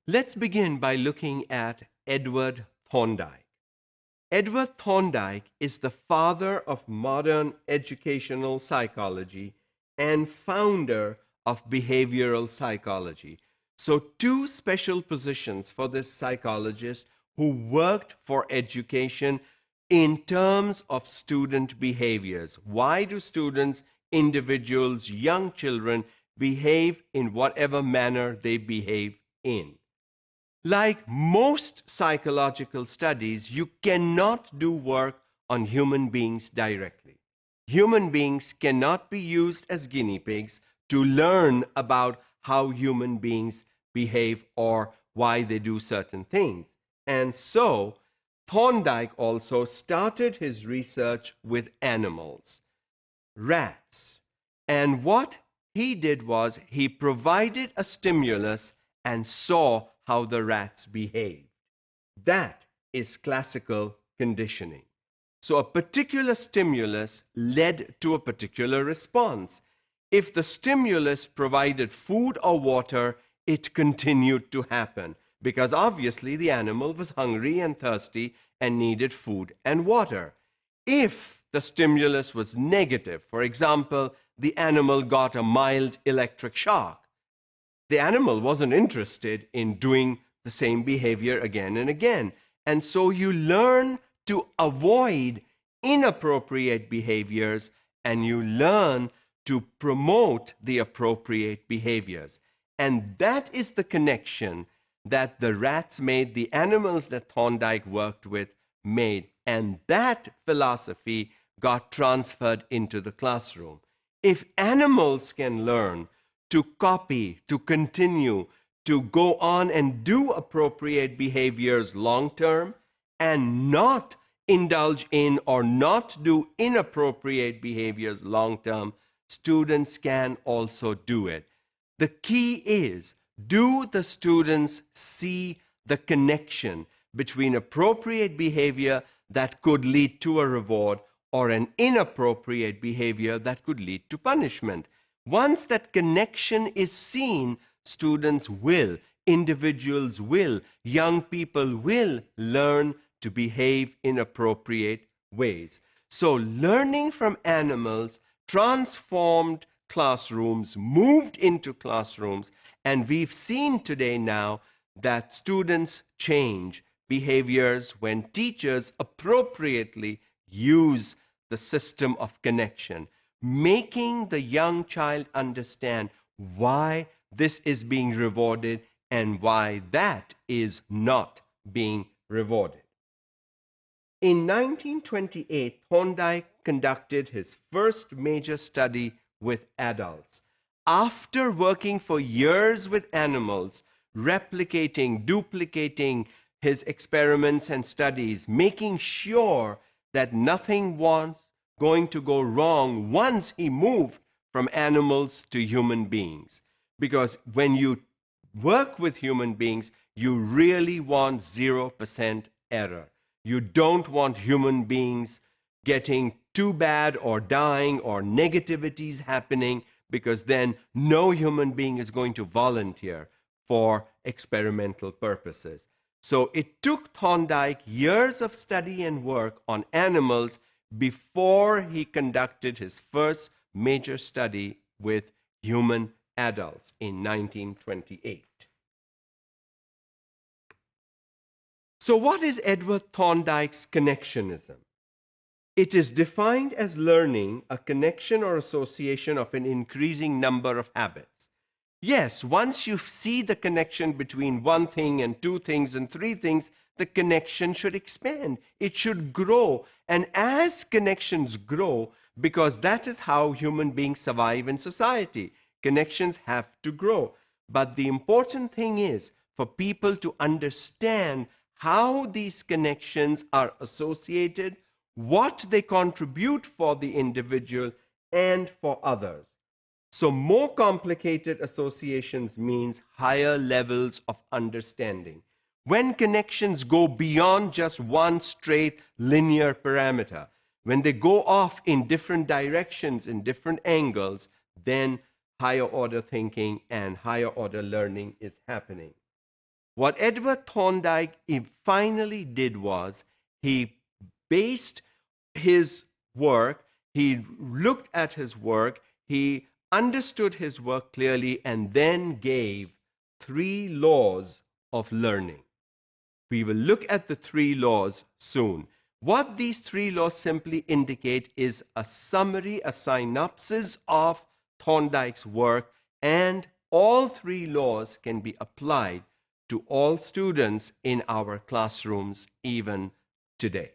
Let's begin by looking at Edward Thorndike. Edward Thorndike is the father of modern educational psychology and founder of behavioral psychology. So, two special positions for this psychologist who worked for education in terms of student behaviors. Why do students, individuals, young children behave in whatever manner they behave in? Like most psychological studies, you cannot do work on human beings directly. Human beings cannot be used as guinea pigs to learn about how human beings behave or why they do certain things. And so, Thorndike also started his research with animals, rats. And what he did was he provided a stimulus and saw how the rats behaved. That is classical conditioning. So a particular stimulus led to a particular response. If the stimulus provided food or water, it continued to happen because obviously the animal was hungry and thirsty and needed food and water. If the stimulus was negative, for example, the animal got a mild electric shock, the animal wasn't interested in doing the same behavior again and again. And so you learn to avoid inappropriate behaviors and you learn to promote the appropriate behaviors. And that is the connection that the rats made, the animals that Thorndike worked with made. And that philosophy got transferred into the classroom. If animals can learn to copy, to continue, to go on and do appropriate behaviors long term and not indulge in or not do inappropriate behaviors long term, students can also do it. The key is, do the students see the connection between appropriate behavior that could lead to a reward or an inappropriate behavior that could lead to punishment? Once that connection is seen, students will, individuals will, young people will learn to behave in appropriate ways. So learning from animals transformed classrooms, moved into classrooms, and we've seen today now that students change behaviors when teachers appropriately use the system of connection, making the young child understand why this is being rewarded and why that is not being rewarded. In 1928, Thorndike conducted his first major study with adults. After working for years with animals, replicating, duplicating his experiments and studies, making sure that nothing was going to go wrong once he moved from animals to human beings. Because when you work with human beings, you really want 0% error. You don't want human beings getting too bad or dying or negativities happening, because then no human being is going to volunteer for experimental purposes. So it took Thorndike years of study and work on animals before he conducted his first major study with human adults in 1928. So what is Edward Thorndike's connectionism? It is defined as learning a connection or association of an increasing number of habits. Yes, once you see the connection between one thing and two things and three things, the connection should expand. It should grow. And as connections grow, because that is how human beings survive in society, connections have to grow. But the important thing is for people to understand how these connections are associated, what they contribute for the individual and for others. So more complicated associations means higher levels of understanding. When connections go beyond just one straight linear parameter, when they go off in different directions, in different angles, then higher order thinking and higher order learning is happening. What Edward Thorndike finally did was he based his work, he looked at his work, he understood his work clearly, and then gave 3 laws of learning. We will look at the 3 laws soon. What these 3 laws simply indicate is a summary, a synopsis of Thorndike's work, and all 3 laws can be applied to all students in our classrooms even today.